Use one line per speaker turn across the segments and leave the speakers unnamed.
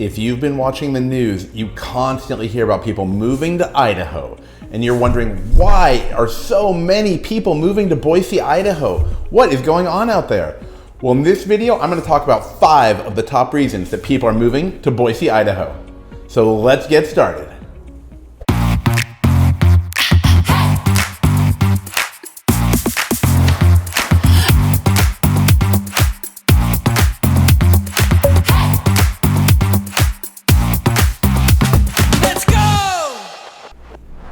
If you've been watching the news, you constantly hear about people moving to Idaho, and you're wondering, why are so many people moving to Boise, Idaho? What is going on out there? Well, in this video, I'm going to talk about 5 of the top reasons that people are moving to Boise, Idaho. So let's get started.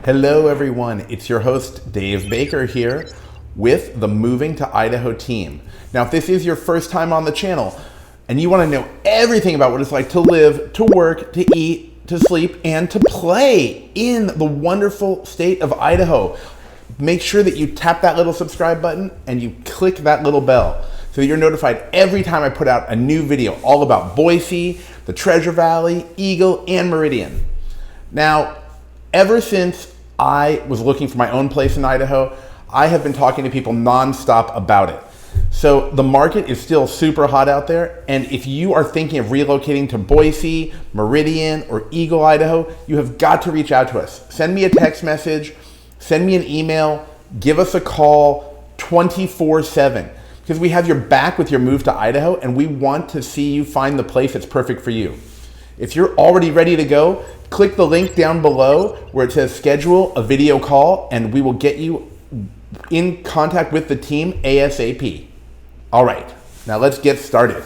Hello everyone, it's your host Dave Baker here with the Moving to Idaho team. Now if this is your first time on the channel and you want to know everything about what it's like to live, to work, to eat, to sleep, and to play in the wonderful state of Idaho, make sure that you tap that little subscribe button and you click that little bell so that you're notified every time I put out a new video all about Boise, the Treasure Valley, Eagle, and Meridian. Now, ever since I was looking for my own place in Idaho, I have been talking to people nonstop about it. So the market is still super hot out there, and if you are thinking of relocating to Boise, Meridian, or Eagle, Idaho, you have got to reach out to us. Send me a text message, send me an email, give us a call 24/7, because we have your back with your move to Idaho, and we want to see you find the place that's perfect for you. If you're already ready to go, click the link down below where it says schedule a video call, and we will get you in contact with the team ASAP. All right, now let's get started.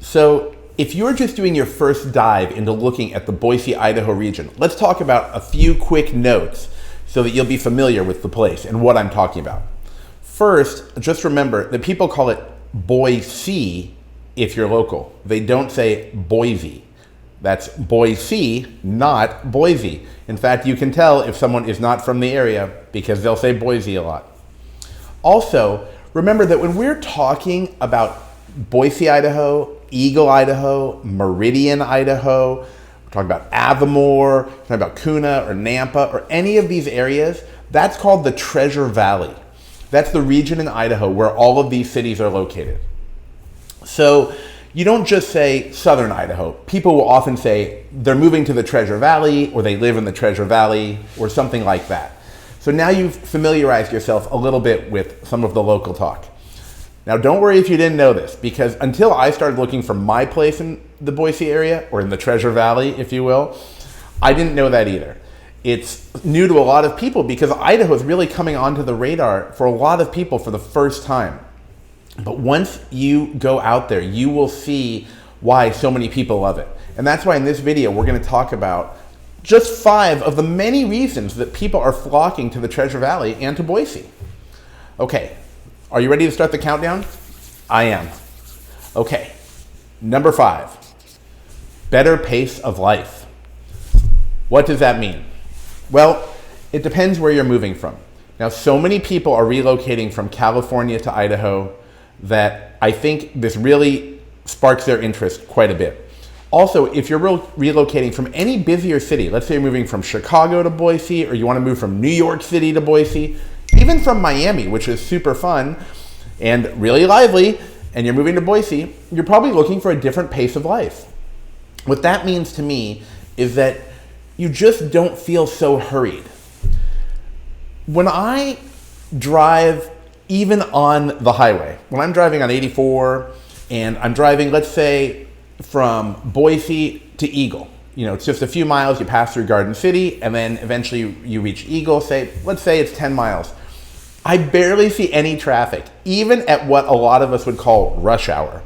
So if you're just doing your first dive into looking at the Boise, Idaho region, let's talk about a few quick notes so that you'll be familiar with the place and what I'm talking about. First, just remember that people call it Boise if you're local. They don't say Boise. That's Boise, not Boise. In fact, you can tell if someone is not from the area because they'll say Boise a lot. Also, remember that when we're talking about Boise, Idaho, Eagle, Idaho, Meridian, Idaho, we're talking about Avamore, we're talking about Kuna or Nampa or any of these areas, that's called the Treasure Valley. That's the region in Idaho where all of these cities are located. So you don't just say Southern Idaho. People will often say they're moving to the Treasure Valley or they live in the Treasure Valley or something like that. So now you've familiarized yourself a little bit with some of the local talk. Now don't worry if you didn't know this, because until I started looking for my place in the Boise area, or in the Treasure Valley, if you will, I didn't know that either. It's new to a lot of people because Idaho is really coming onto the radar for a lot of people for the first time. But once you go out there, you will see why so many people love it. And that's why in this video, we're going to talk about just 5 of the many reasons that people are flocking to the Treasure Valley and to Boise. Okay, are you ready to start the countdown? I am. Okay, number 5, better pace of life. What does that mean? Well, it depends where you're moving from. Now, so many people are relocating from California to Idaho that I think this really sparks their interest quite a bit. Also, if you're relocating from any busier city, let's say you're moving from Chicago to Boise, or you want to move from New York City to Boise, even from Miami, which is super fun and really lively, and you're moving to Boise, you're probably looking for a different pace of life. What that means to me is that you just don't feel so hurried. When I drive even on the highway, when I'm driving on 84 and I'm driving, let's say, from Boise to Eagle, it's just a few miles, you pass through Garden City, and then eventually you reach Eagle, let's say it's 10 miles. I barely see any traffic, even at what a lot of us would call rush hour.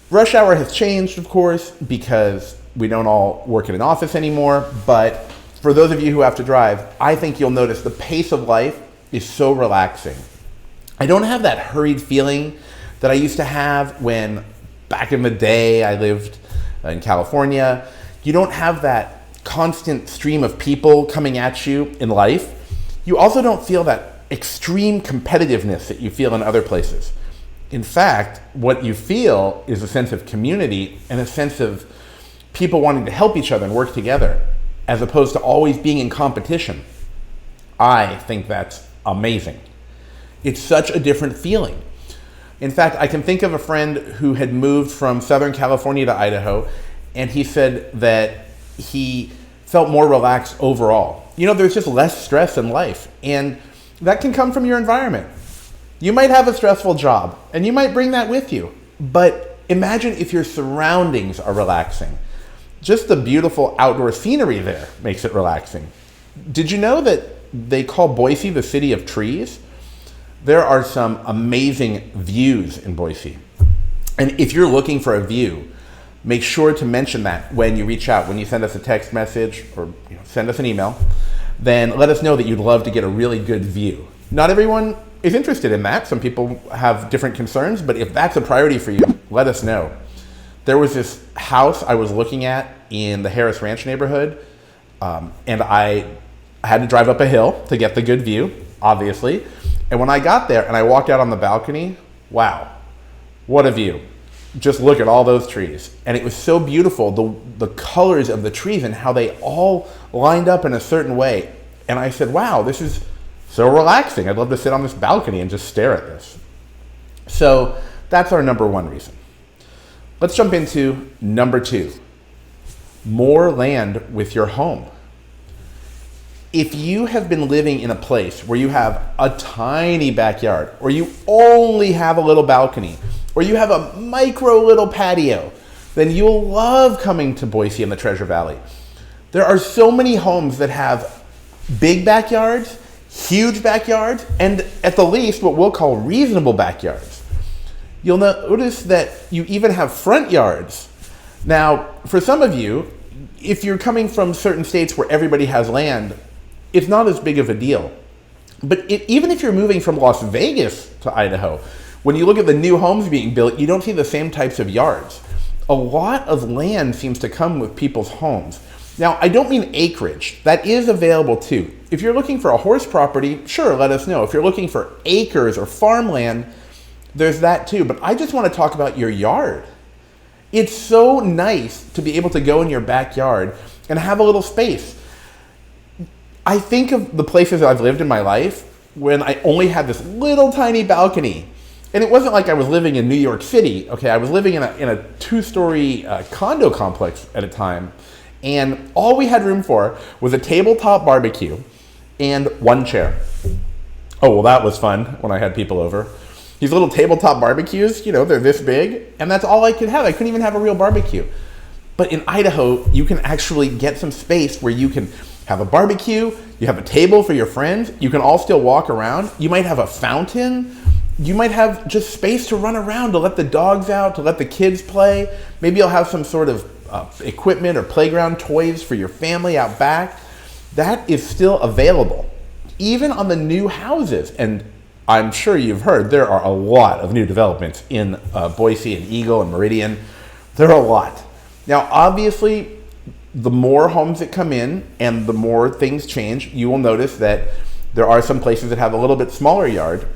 Rush hour has changed, of course, because we don't all work in an office anymore, but for those of you who have to drive, I think you'll notice the pace of life is so relaxing. I don't have that hurried feeling that I used to have when back in the day I lived in California. You don't have that constant stream of people coming at you in life. You also don't feel that extreme competitiveness that you feel in other places. In fact, what you feel is a sense of community and a sense of people wanting to help each other and work together, as opposed to always being in competition. I think that's amazing. It's such a different feeling. In fact, I can think of a friend who had moved from Southern California to Idaho, and he said that he felt more relaxed overall. You know, there's just less stress in life, and that can come from your environment. You might have a stressful job, and you might bring that with you, but imagine if your surroundings are relaxing. Just the beautiful outdoor scenery there makes it relaxing. Did you know that they call Boise the city of trees? There are some amazing views in Boise. And if you're looking for a view, make sure to mention that when you reach out, when you send us a text message or send us an email, then let us know that you'd love to get a really good view. Not everyone is interested in that. Some people have different concerns, but if that's a priority for you, let us know. There was this house I was looking at in the Harris Ranch neighborhood, and I had to drive up a hill to get the good view, obviously. And when I got there and I walked out on the balcony, wow, what a view. Just look at all those trees. And it was so beautiful, the colors of the trees and how they all lined up in a certain way. And I said, wow, this is so relaxing. I'd love to sit on this balcony and just stare at this. So that's our number one reason. Let's jump into number two, more land with your home. If you have been living in a place where you have a tiny backyard, or you only have a little balcony, or you have a micro little patio, then you'll love coming to Boise in the Treasure Valley. There are so many homes that have big backyards, huge backyards, and at the least what we'll call reasonable backyards. You'll notice that you even have front yards. Now, for some of you, if you're coming from certain states where everybody has land, it's not as big of a deal. But even if you're moving from Las Vegas to Idaho, when you look at the new homes being built, you don't see the same types of yards. A lot of land seems to come with people's homes. Now, I don't mean acreage. That is available too. If you're looking for a horse property, sure, let us know. If you're looking for acres or farmland, there's that too. But I just want to talk about your yard. It's so nice to be able to go in your backyard and have a little space. I think of the places that I've lived in my life when I only had this little tiny balcony. And it wasn't like I was living in New York City. Okay, I was living in a two-story condo complex at a time. And all we had room for was a tabletop barbecue and one chair. Oh, well, that was fun when I had people over. These little tabletop barbecues, they're this big, and that's all I could have. I couldn't even have a real barbecue. But in Idaho, you can actually get some space where you can have a barbecue, you have a table for your friends, you can all still walk around, you might have a fountain, you might have just space to run around, to let the dogs out, to let the kids play. Maybe you'll have some sort of equipment or playground toys for your family out back. That is still available, even on the new houses. And I'm sure you've heard there are a lot of new developments in Boise and Eagle and Meridian. There are a lot. Now, obviously, the more homes that come in and the more things change, you will notice that there are some places that have a little bit smaller yard.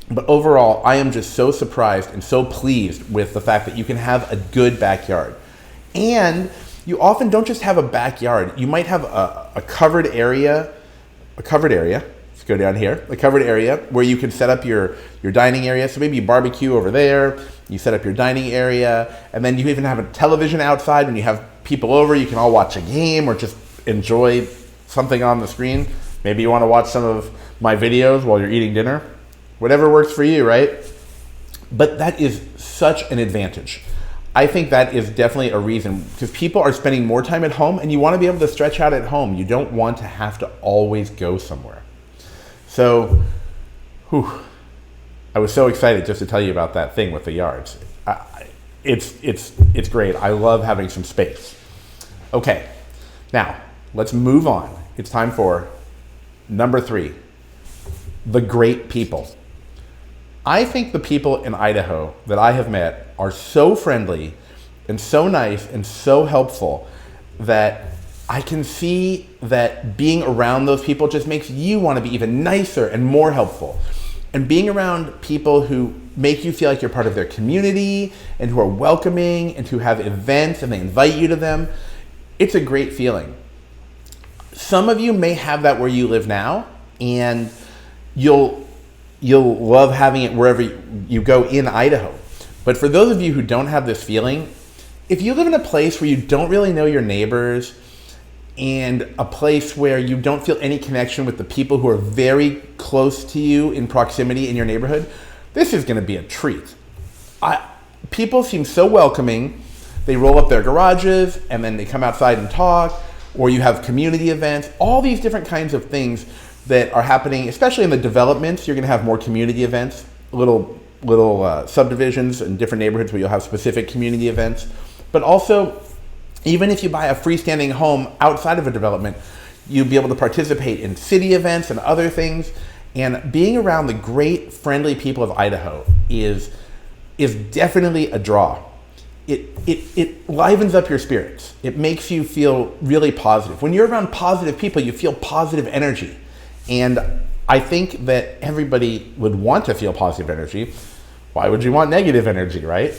But overall, I am just so surprised and so pleased with the fact that you can have a good backyard. And you often don't just have a backyard. You might have a covered area. Let's go down here. A covered area where you can set up your dining area. So maybe you barbecue over there. You set up your dining area. And then you even have a television outside. When you have people over, you can all watch a game or just enjoy something on the screen. Maybe you want to watch some of my videos while you're eating dinner. Whatever works for you, right? But that is such an advantage. I think that is definitely a reason, because people are spending more time at home and you want to be able to stretch out at home. You don't want to have to always go somewhere. So, I was so excited just to tell you about that thing with the yards. It's great. I love having some space. Okay, now let's move on. It's time for number 3, the great people. I think the people in Idaho that I have met are so friendly and so nice and so helpful that I can see that being around those people just makes you want to be even nicer and more helpful. And being around people who make you feel like you're part of their community and who are welcoming and who have events and they invite you to them, it's a great feeling. Some of you may have that where you live now, and you'll you'll love having it wherever you go in Idaho. But for those of you who don't have this feeling, if you live in a place where you don't really know your neighbors and a place where you don't feel any connection with the people who are very close to you in proximity in your neighborhood, this is going to be a treat. People seem so welcoming. They roll up their garages and then they come outside and talk, or you have community events, all these different kinds of things that are happening, especially in the developments. You're going to have more community events, little subdivisions in different neighborhoods where you'll have specific community events. But also, even if you buy a freestanding home outside of a development, you'll be able to participate in city events and other things. And being around the great, friendly people of Idaho is definitely a draw. It livens up your spirits. It makes you feel really positive. When you're around positive people, you feel positive energy. And I think that everybody would want to feel positive energy. Why would you want negative energy, right?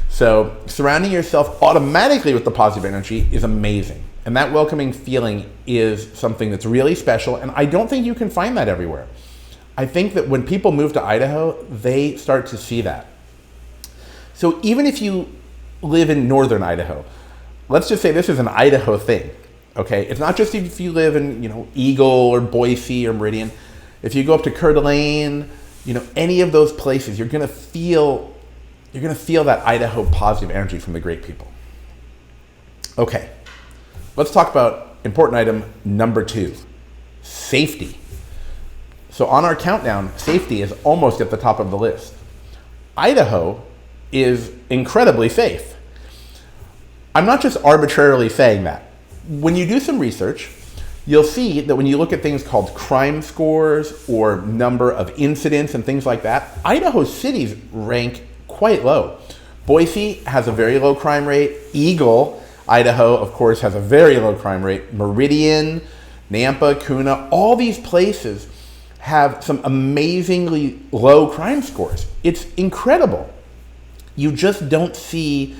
So surrounding yourself automatically with the positive energy is amazing. And that welcoming feeling is something that's really special. And I don't think you can find that everywhere. I think that when people move to Idaho, they start to see that. So even if you live in northern Idaho, let's just say this is an Idaho thing, okay? It's not just if you live in, Eagle or Boise or Meridian. If you go up to Coeur d'Alene, any of those places, you're gonna feel that Idaho positive energy from the great people. Okay, let's talk about important item number 2, safety. So on our countdown, safety is almost at the top of the list. Idaho is incredibly safe. I'm not just arbitrarily saying that. When you do some research, you'll see that when you look at things called crime scores or number of incidents and things like that, Idaho cities rank quite low. Boise has a very low crime rate. Eagle, Idaho, of course, has a very low crime rate. Meridian, Nampa, Kuna, all these places have some amazingly low crime scores. It's incredible. You just don't see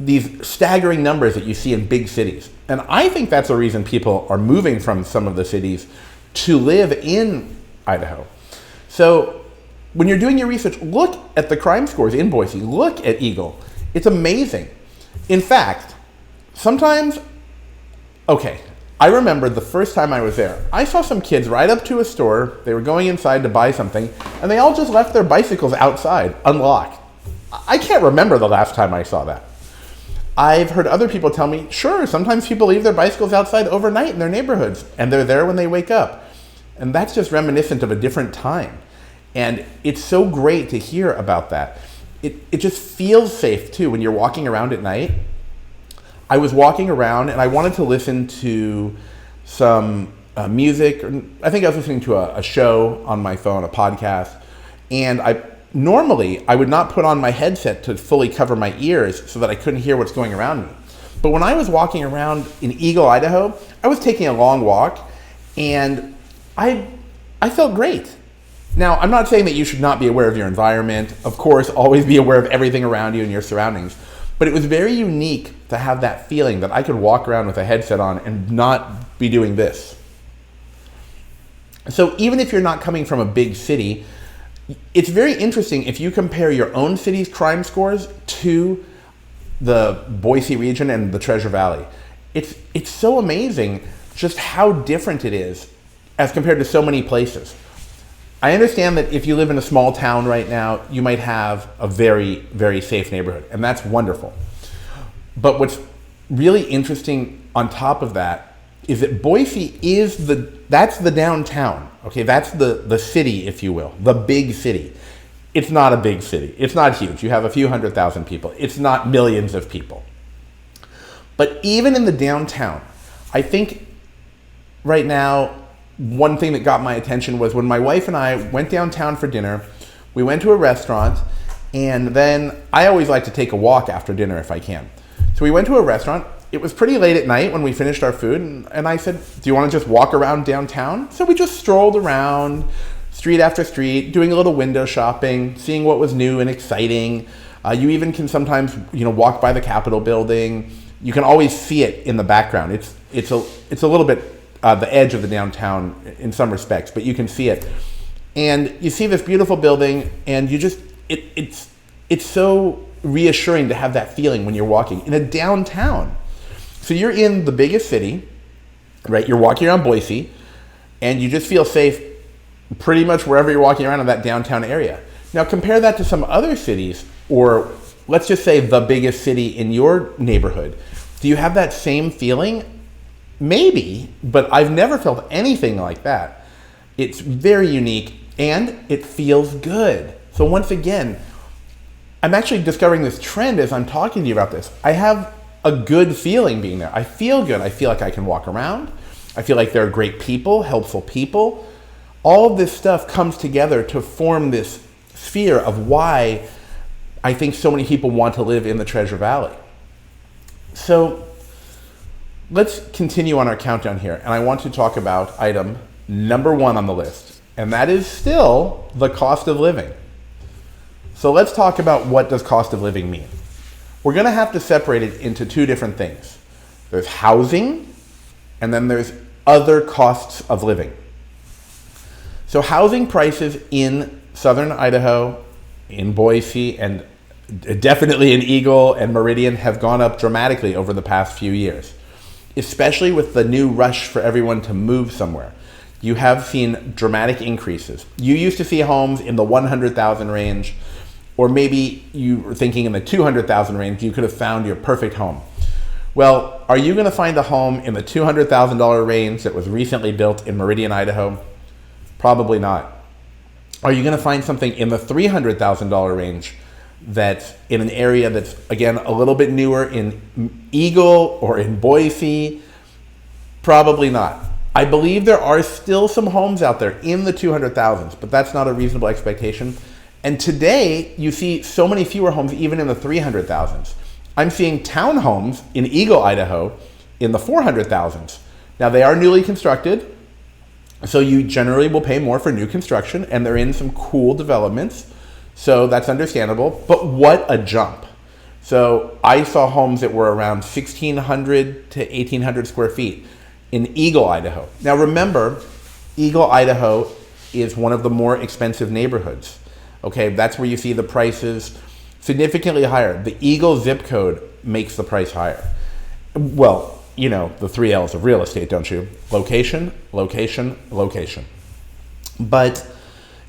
these staggering numbers that you see in big cities. And I think that's the reason people are moving from some of the cities to live in Idaho. So when you're doing your research, look at the crime scores in Boise, look at Eagle. It's amazing. In fact, sometimes, I remember the first time I was there, I saw some kids ride up to a store, they were going inside to buy something, and they all just left their bicycles outside, unlocked. I can't remember the last time I saw that. I've heard other people tell me, sure, sometimes people leave their bicycles outside overnight in their neighborhoods, and they're there when they wake up. And that's just reminiscent of a different time. And it's so great to hear about that. It just feels safe, too, when you're walking around at night. I was walking around, and I wanted to listen to some music. I think I was listening to a show on my phone, a podcast, and Normally, I would not put on my headset to fully cover my ears so that I couldn't hear what's going around me. But when I was walking around in Eagle, Idaho, I was taking a long walk, and I felt great. Now, I'm not saying that you should not be aware of your environment. Of course, always be aware of everything around you and your surroundings. But it was very unique to have that feeling that I could walk around with a headset on and not be doing this. So even if you're not coming from a big city, it's very interesting if you compare your own city's crime scores to the Boise region and the Treasure Valley. It's so amazing just how different it is as compared to so many places. I understand that if you live in a small town right now, you might have a very, very safe neighborhood, and that's wonderful. But what's really interesting on top of that is that Boise is that's the downtown. Okay, that's the city, if you will, the big city. It's not a big city. It's not huge. You have a few 100,000 people. It's not millions of people. But even in the downtown, I think right now, one thing that got my attention was when my wife and I went downtown for dinner. We went to a restaurant, and then I always like to take a walk after dinner if I can. So we went to a restaurant. It was pretty late at night when we finished our food, and I said, do you want to just walk around downtown? So we just strolled around, street after street, doing a little window shopping, seeing what was new and exciting. You even can sometimes, walk by the Capitol building. You can always see it in the background. It's a little bit the edge of the downtown in some respects, but you can see it. And you see this beautiful building, and you just, it's so reassuring to have that feeling when you're walking in a downtown. So you're in the biggest city, right? You're walking around Boise, and you just feel safe pretty much wherever you're walking around in that downtown area. Now compare that to some other cities, or let's just say the biggest city in your neighborhood. Do you have that same feeling? Maybe, but I've never felt anything like that. It's very unique, and it feels good. So once again, I'm actually discovering this trend as I'm talking to you about this. I have a good feeling being there. I feel good. I feel like I can walk around. I feel like there are great people, helpful people. All of this stuff comes together to form this sphere of why I think so many people want to live in the Treasure Valley. So let's continue on our countdown here, and I want to talk about item number 1 on the list, and that is still the cost of living. So let's talk about, what does cost of living mean? We're going to have to separate it into 2 different things. There's housing, and then there's other costs of living. So housing prices in southern Idaho, in Boise, and definitely in Eagle and Meridian have gone up dramatically over the past few years, especially with the new rush for everyone to move somewhere. You have seen dramatic increases. You used to see homes in the 100,000 range, or maybe you were thinking in the 200,000 range, you could have found your perfect home. Well, are you going to find a home in the $200,000 range that was recently built in Meridian, Idaho? Probably not. Are you going to find something in the $300,000 range that's in an area that's, again, a little bit newer in Eagle or in Boise? Probably not. I believe there are still some homes out there in the 200,000s, but that's not a reasonable expectation. And today, you see so many fewer homes even in the 300,000s. I'm seeing townhomes in Eagle, Idaho in the 400,000s. Now, they are newly constructed, so you generally will pay more for new construction, and they're in some cool developments, so that's understandable. But what a jump. So I saw homes that were around 1,600 to 1,800 square feet in Eagle, Idaho. Now remember, Eagle, Idaho is one of the more expensive neighborhoods. Okay, that's where you see the prices significantly higher. The Eagle zip code makes the price higher. Well, you know, the 3 L's of real estate, don't you? Location, location, location. But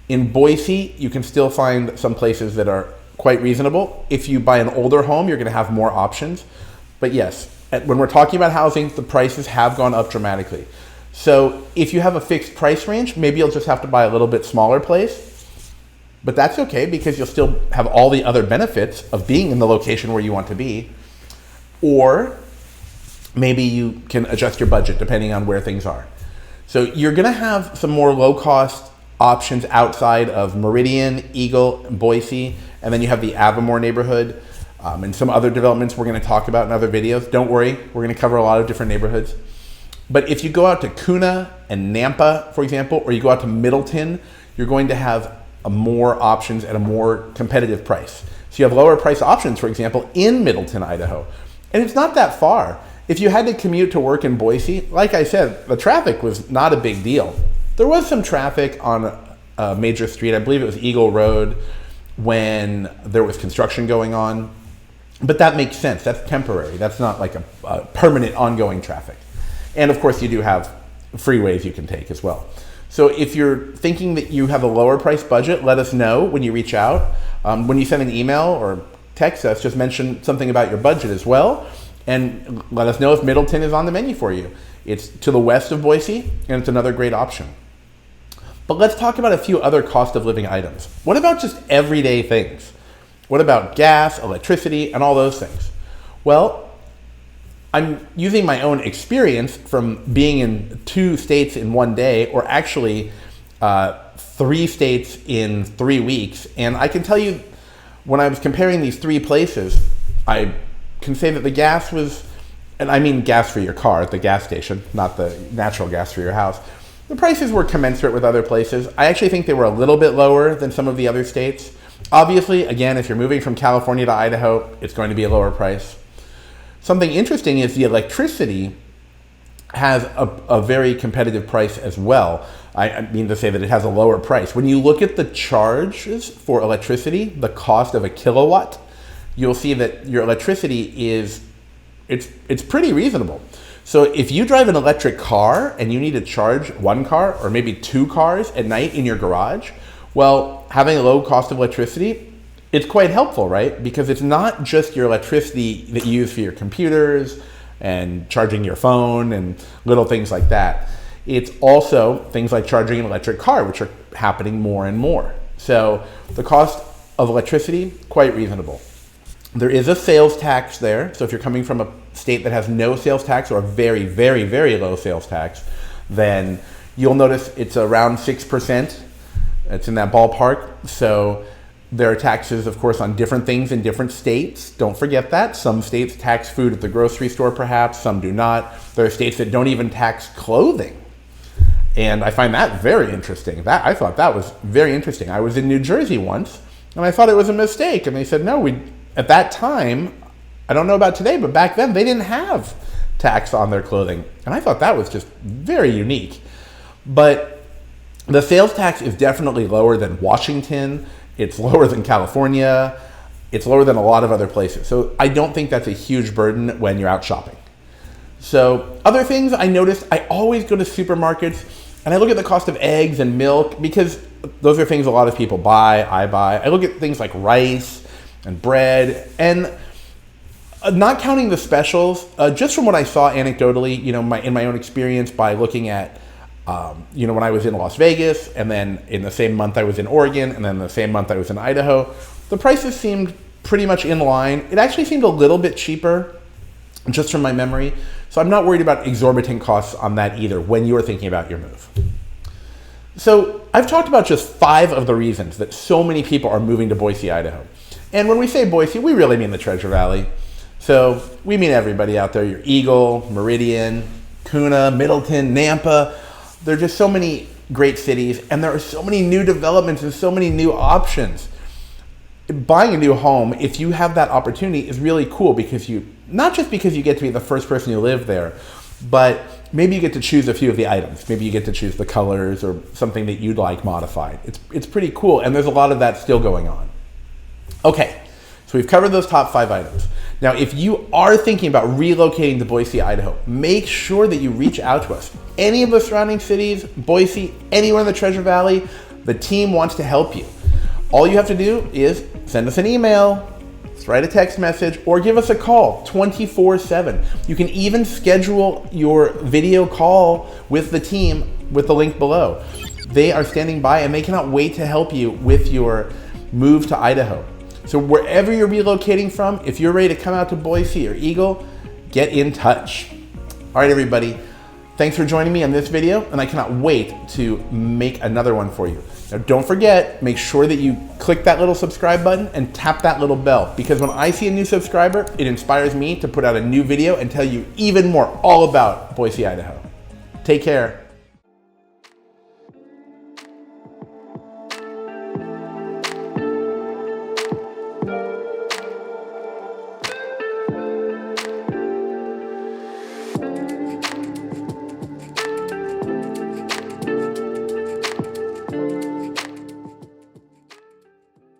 in Boise, you can still find some places that are quite reasonable. If you buy an older home, you're going to have more options. But yes, when we're talking about housing, the prices have gone up dramatically. So if you have a fixed price range, maybe you'll just have to buy a little bit smaller place. But that's okay, because you'll still have all the other benefits of being in the location where you want to be. Or maybe you can adjust your budget depending on where things are. So you're going to have some more low-cost options outside of Meridian, Eagle, and Boise, and then you have the Avamore neighborhood and some other developments we're going to talk about in other videos. Don't worry, we're going to cover a lot of different neighborhoods. But if you go out to Kuna and Nampa, for example, or you go out to Middleton, you're going to have more options at a more competitive price. So you have lower price options, for example, in Middleton, Idaho. And it's not that far. If you had to commute to work in Boise, like I said, the traffic was not a big deal. There was some traffic on a major street, I believe it was Eagle Road, when there was construction going on. But that makes sense. That's temporary. That's not like a permanent ongoing traffic. And of course, you do have freeways you can take as well. So if you're thinking that you have a lower price budget, let us know when you reach out. When you send an email or text us, just mention something about your budget as well. And let us know if Middleton is on the menu for you. It's to the west of Boise, and it's another great option. But let's talk about a few other cost of living items. What about just everyday things? What about gas, electricity, and all those things? Well, I'm using my own experience from being in 2 states in one day, or actually 3 states in 3 weeks. And I can tell you, when I was comparing these 3 places, I can say that the gas was, and I mean gas for your car at the gas station, not the natural gas for your house. The prices were commensurate with other places. I actually think they were a little bit lower than some of the other states. Obviously, again, if you're moving from California to Idaho, it's going to be a lower price. Something interesting is the electricity has a very competitive price as well. I mean to say that it has a lower price. When you look at the charges for electricity, the cost of a kilowatt, you'll see that your electricity it's pretty reasonable. So if you drive an electric car and you need to charge one car or maybe two cars at night in your garage, well, having a low cost of electricity, it's quite helpful, right? Because it's not just your electricity that you use for your computers and charging your phone and little things like that. It's also things like charging an electric car, which are happening more and more. So the cost of electricity, quite reasonable. There is a sales tax there. So if you're coming from a state that has no sales tax or a very, very, very low sales tax, then you'll notice it's around 6%. It's in that ballpark. So there are taxes, of course, on different things in different states. Don't forget that. Some states tax food at the grocery store, perhaps. Some do not. There are states that don't even tax clothing. And I find that very interesting. I thought that was very interesting. I was in New Jersey once, and I thought it was a mistake. And they said, no, at that time, I don't know about today, but back then they didn't have tax on their clothing. And I thought that was just very unique. But the sales tax is definitely lower than Washington. It's lower than California. It's lower than a lot of other places. So I don't think that's a huge burden when you're out shopping. So other things I noticed, I always go to supermarkets and I look at the cost of eggs and milk because those are things a lot of people buy, I buy. I look at things like rice and bread and not counting the specials, just from what I saw anecdotally, in my own experience by looking at, when I was in Las Vegas and then in the same month I was in Oregon and then the same month I was in Idaho, the prices seemed pretty much in line. It actually seemed a little bit cheaper just from my memory. So I'm not worried about exorbitant costs on that either when you're thinking about your move. So I've talked about just 5 of the reasons that so many people are moving to Boise, Idaho. And when we say Boise, we really mean the Treasure Valley. So we mean everybody out there, your Eagle, Meridian, Kuna, Middleton, Nampa. There are just so many great cities and there are so many new developments and so many new options. Buying a new home, if you have that opportunity, is really cool because not just because you get to be the first person who live there, but maybe you get to choose a few of the items. Maybe you get to choose the colors or something that you'd like modified. It's pretty cool, and there's a lot of that still going on. Okay, so we've covered those top 5 items. Now, if you are thinking about relocating to Boise, Idaho, make sure that you reach out to us. Any of the surrounding cities, Boise, anywhere in the Treasure Valley, the team wants to help you. All you have to do is send us an email, write a text message, or give us a call 24/7. You can even schedule your video call with the team with the link below. They are standing by and they cannot wait to help you with your move to Idaho. So wherever you're relocating from, if you're ready to come out to Boise or Eagle, get in touch. All right, everybody. Thanks for joining me on this video, and I cannot wait to make another one for you. Now, don't forget, make sure that you click that little subscribe button and tap that little bell, because when I see a new subscriber, it inspires me to put out a new video and tell you even more all about Boise, Idaho. Take care.